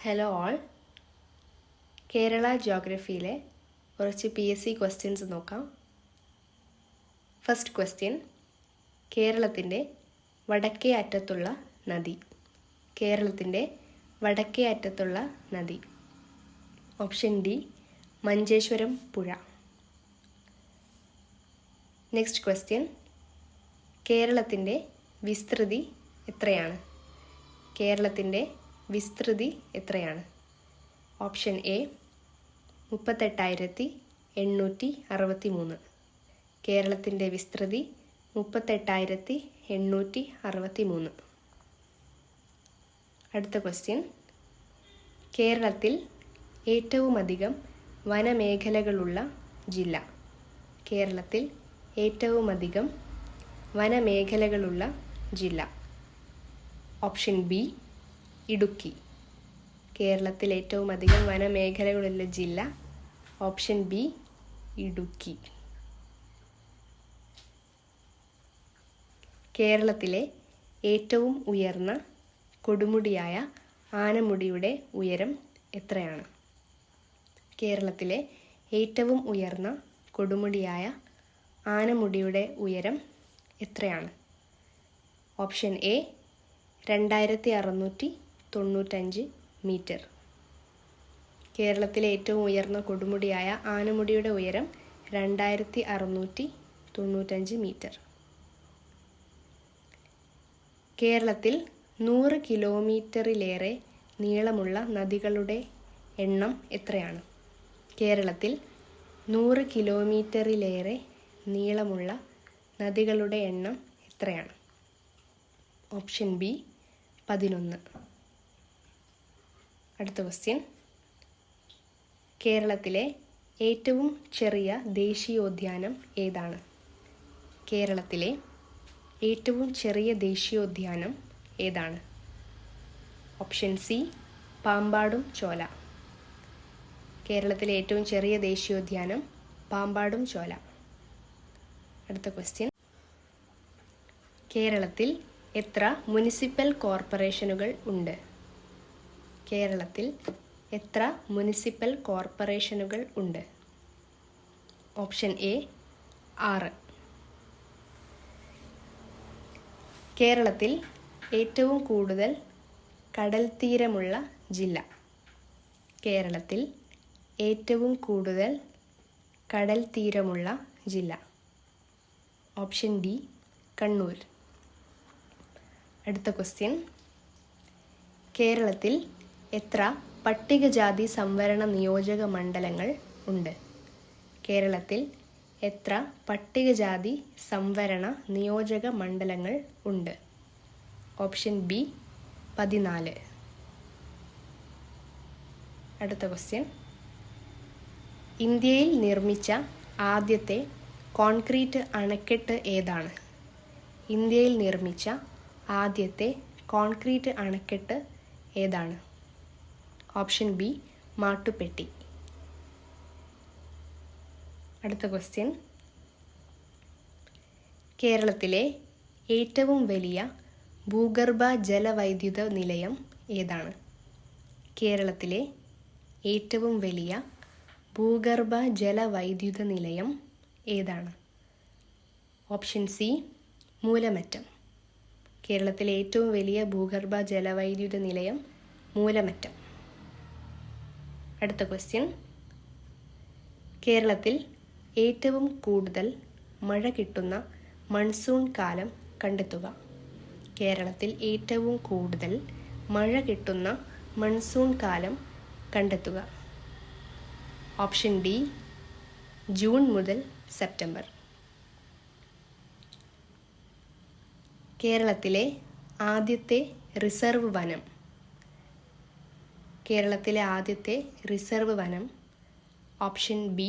Hello all. Kerala ജോഗ്രഫിയിലെ കുറച്ച് PSC questions നോക്കാം. First question, കേരളത്തിൻ്റെ വടക്കേ അറ്റത്തുള്ള നദി. കേരളത്തിൻ്റെ വടക്കേ അറ്റത്തുള്ള നദി. ഓപ്ഷൻ ഡി മഞ്ചേശ്വരം പുഴ. നെക്സ്റ്റ് ക്വസ്റ്റ്യൻ, കേരളത്തിൻ്റെ വിസ്തൃതി എത്രയാണ്? കേരളത്തിൻ്റെ വിസ്തൃതി എത്രയാണ്? Option A 38,863. കേരളത്തിൻ്റെ വിസ്തൃതി 38,863. അടുത്ത ക്വസ്റ്റ്യൻ, കേരളത്തിൽ ഏറ്റവുമധികം വനമേഖലകളുള്ള ജില്ല. കേരളത്തിൽ ഏറ്റവുമധികം വനമേഖലകളുള്ള ജില്ല. Option B Idukki. കേരളത്തിൽ ഏറ്റവും അധികം വനമേഖലകളുള്ള ജില്ല ഓപ്ഷൻ ബി ഇടുക്കി. കേരളത്തിലെ ഏറ്റവും ഉയർന്ന കൊടുമുടിയായ ആനമുടിയുടെ ഉയരം എത്രയാണ്? കേരളത്തിലെ ഏറ്റവും ഉയർന്ന കൊടുമുടിയായ ആനമുടിയുടെ ഉയരം എത്രയാണ്? Option A 2695 metre. കേരളത്തിലെ ഏറ്റവും ഉയർന്ന കൊടുമുടിയായ ആനമുടിയുടെ ഉയരം 2695 മീറ്റർ. കേരളത്തിൽ 100 കിലോമീറ്ററിലേറെ നീളമുള്ള നദികളുടെ എണ്ണം എത്രയാണ്? കേരളത്തിൽ 100 കിലോമീറ്ററിലേറെ നീളമുള്ള നദികളുടെ എണ്ണം എത്രയാണ്? Option B 11. അടുത്ത ക്വസ്റ്റ്യൻ, കേരളത്തിലെ ഏറ്റവും ചെറിയ ദേശീയോദ്യാനം ഏതാണ്? കേരളത്തിലെ ഏറ്റവും ചെറിയ ദേശീയോദ്യാനം ഏതാണ്? ഓപ്ഷൻ സി പാമ്പാടും ചോല. കേരളത്തിലെ ഏറ്റവും ചെറിയ ദേശീയോദ്യാനം പാമ്പാടും ചോല. അടുത്ത ക്വസ്റ്റ്യൻ, കേരളത്തിൽ എത്ര മുനിസിപ്പൽ കോർപ്പറേഷനുകൾ ഉണ്ട്? കേരളത്തിൽ എത്ര മുനിസിപ്പൽ കോർപ്പറേഷനുകൾ ഉണ്ട്? Option A 6. കേരളത്തിൽ ഏറ്റവും കൂടുതൽ കടൽത്തീരമുള്ള ജില്ല. കേരളത്തിൽ ഏറ്റവും കൂടുതൽ കടൽത്തീരമുള്ള ജില്ല. Option D Kannur. അടുത്ത ക്വസ്റ്റ്യൻ, കേരളത്തിൽ എത്ര പട്ടികജാതി സംവരണ നിയോജക മണ്ഡലങ്ങൾ ഉണ്ട്? കേരളത്തിൽ എത്ര പട്ടികജാതി സംവരണ നിയോജക മണ്ഡലങ്ങൾ ഉണ്ട്? Option B 14. അടുത്ത ക്വസ്റ്റ്യൻ, ഇന്ത്യയിൽ നിർമ്മിച്ച ആദ്യത്തെ കോൺക്രീറ്റ് അണക്കെട്ട് ഏതാണ്? ഇന്ത്യയിൽ നിർമ്മിച്ച ആദ്യത്തെ കോൺക്രീറ്റ് അണക്കെട്ട് ഏതാണ്? Option B Mattupetty. അടുത്ത ക്വസ്റ്റ്യൻ, കേരളത്തിലെ ഏറ്റവും വലിയ ഭൂഗർഭ ജലവൈദ്യുത നിലയം ഏതാണ്? കേരളത്തിലെ ഏറ്റവും വലിയ ഭൂഗർഭ ജലവൈദ്യുത നിലയം ഏതാണ്? ഓപ്ഷൻ സി മൂലമറ്റം. കേരളത്തിലെ ഏറ്റവും വലിയ ഭൂഗർഭ ജലവൈദ്യുത നിലയം മൂലമറ്റം. അടുത്ത ക്വസ്റ്റ്യൻ, കേരളത്തിൽ ഏറ്റവും കൂടുതൽ മഴ കിട്ടുന്ന മൺസൂൺ കാലം കണ്ടെത്തുക. കേരളത്തിൽ ഏറ്റവും കൂടുതൽ മഴ കിട്ടുന്ന മൺസൂൺ കാലം കണ്ടെത്തുക. ഓപ്ഷൻ ഡി ജൂൺ മുതൽ സെപ്റ്റംബർ. കേരളത്തിലെ ആദ്യത്തെ റിസർവ് വനം. കേരളത്തിലെ ആദ്യത്തെ റിസർവ് വനം ഓപ്ഷൻ ബി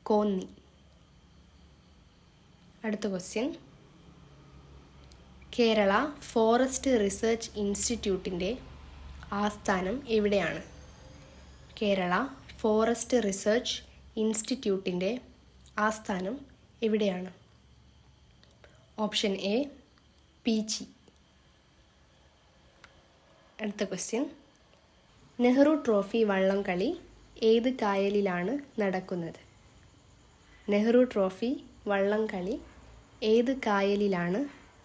കോന്നി. അടുത്ത ക്വസ്റ്റ്യൻ, കേരള ഫോറസ്റ്റ് റിസർച്ച് ഇൻസ്റ്റിറ്റ്യൂട്ടിൻ്റെ ആസ്ഥാനം എവിടെയാണ്? കേരള ഫോറസ്റ്റ് റിസർച്ച് ഇൻസ്റ്റിറ്റ്യൂട്ടിൻ്റെ ആസ്ഥാനം എവിടെയാണ്? Option A Peechi. അടുത്ത ക്വസ്റ്റ്യൻ, നെഹ്റു ട്രോഫി വള്ളംകളി ഏത് കായലിലാണ് നടക്കുന്നത്? നെഹ്റു ട്രോഫി വള്ളംകളി ഏത് കായലിലാണ്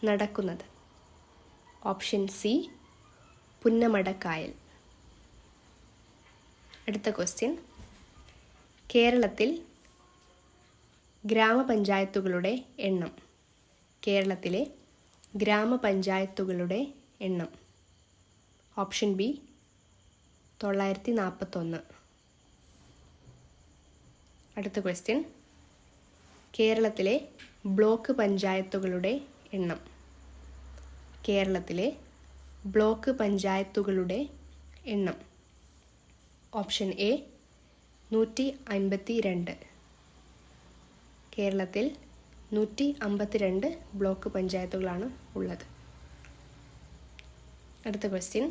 നടക്കുന്നത്? Option C Punnamadakkayal. അടുത്ത ക്വസ്റ്റ്യൻ. കേരളത്തിൽ ഗ്രാമപഞ്ചായത്തുകളുടെ എണ്ണം. കേരളത്തിലെ ഗ്രാമപഞ്ചായത്തുകളുടെ എണ്ണം. Option B 941. അടുത്ത ക്വസ്റ്റ്യൻ. കേരളത്തിലെ ബ്ലോക്ക് പഞ്ചായത്തുകളുടെ എണ്ണം. കേരളത്തിലെ ബ്ലോക്ക് പഞ്ചായത്തുകളുടെ എണ്ണം. Option A 152. കേരളത്തിൽ 152 ബ്ലോക്ക് പഞ്ചായത്തുകളാണ് ഉള്ളത്. അടുത്ത ക്വസ്റ്റ്യൻ.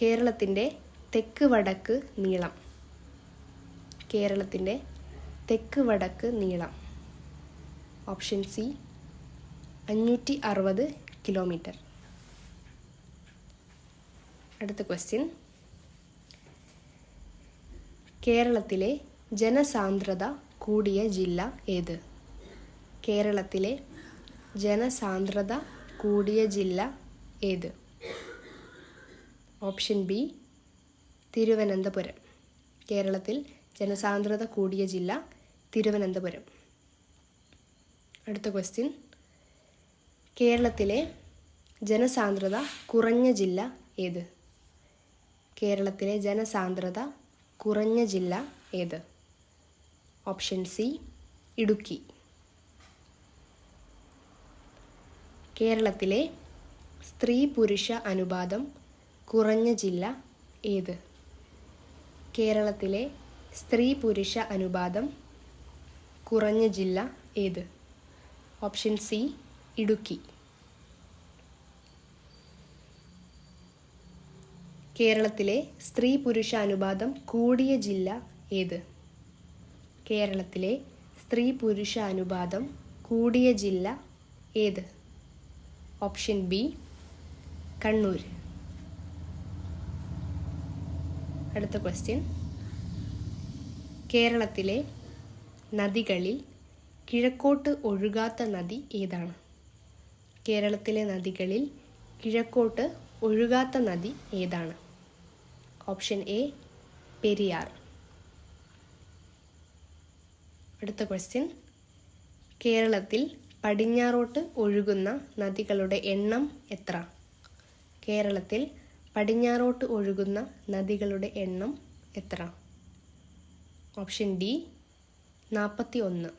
കേരളത്തിൻ്റെ തെക്ക് വടക്ക് നീളം. കേരളത്തിൻ്റെ തെക്ക് വടക്ക് നീളം. Option C 560 kilometre. അടുത്ത ക്വസ്റ്റ്യൻ. കേരളത്തിലെ ജനസാന്ദ്രത കൂടിയ ജില്ല ഏത്? കേരളത്തിലെ ജനസാന്ദ്രത കൂടിയ ജില്ല ഏത്? Option B Thiruvananthapuram. കേരളത്തിൽ ജനസാന്ദ്രത കൂടിയ ജില്ല തിരുവനന്തപുരം. അടുത്ത ക്വസ്റ്റ്യൻ. കേരളത്തിലെ ജനസാന്ദ്രത കുറഞ്ഞ ജില്ല ഏത്? കേരളത്തിലെ ജനസാന്ദ്രത കുറഞ്ഞ ജില്ല ഏത്? Option C Idukki. കേരളത്തിലെ സ്ത്രീ പുരുഷ അനുപാതം കുറഞ്ഞ ജില്ല ഏത്? കേരളത്തിലെ സ്ത്രീ പുരുഷ അനുപാതം കുറഞ്ഞ ജില്ല ഏത്? Option C Idukki. കേരളത്തിലെ സ്ത്രീ പുരുഷ അനുപാതം കൂടിയ ജില്ല ഏത്? കേരളത്തിലെ സ്ത്രീ പുരുഷ അനുപാതം കൂടിയ ജില്ല ഏത്? Option B Kannur. അടുത്ത ക്വസ്റ്റ്യൻ. കേരളത്തിലെ നദികളിൽ കിഴക്കോട്ട് ഒഴുകാത്ത നദി ഏതാണ്? കേരളത്തിലെ നദികളിൽ കിഴക്കോട്ട് ഒഴുകാത്ത നദി ഏതാണ്? Option A Periyar. അടുത്ത ക്വസ്റ്റ്യൻ. കേരളത്തിൽ പടിഞ്ഞാറോട്ട് ഒഴുകുന്ന നദികളുടെ എണ്ണം എത്ര? കേരളത്തിൽ പടിഞ്ഞാറോട്ട് ഒഴുകുന്ന നദികളുടെ എണ്ണം എത്ര? Option D 41.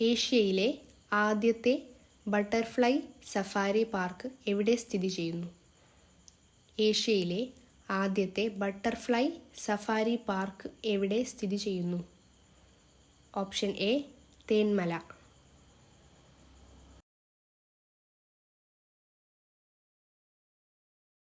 ഏഷ്യയിലെ ആദ്യത്തെ ബട്ടർഫ്ലൈ സഫാരി പാർക്ക് എവിടെ സ്ഥിതി ചെയ്യുന്നു? ഏഷ്യയിലെ ആദ്യത്തെ ബട്ടർഫ്ലൈ സഫാരി പാർക്ക് എവിടെ സ്ഥിതി ചെയ്യുന്നു? Option A Thenmala.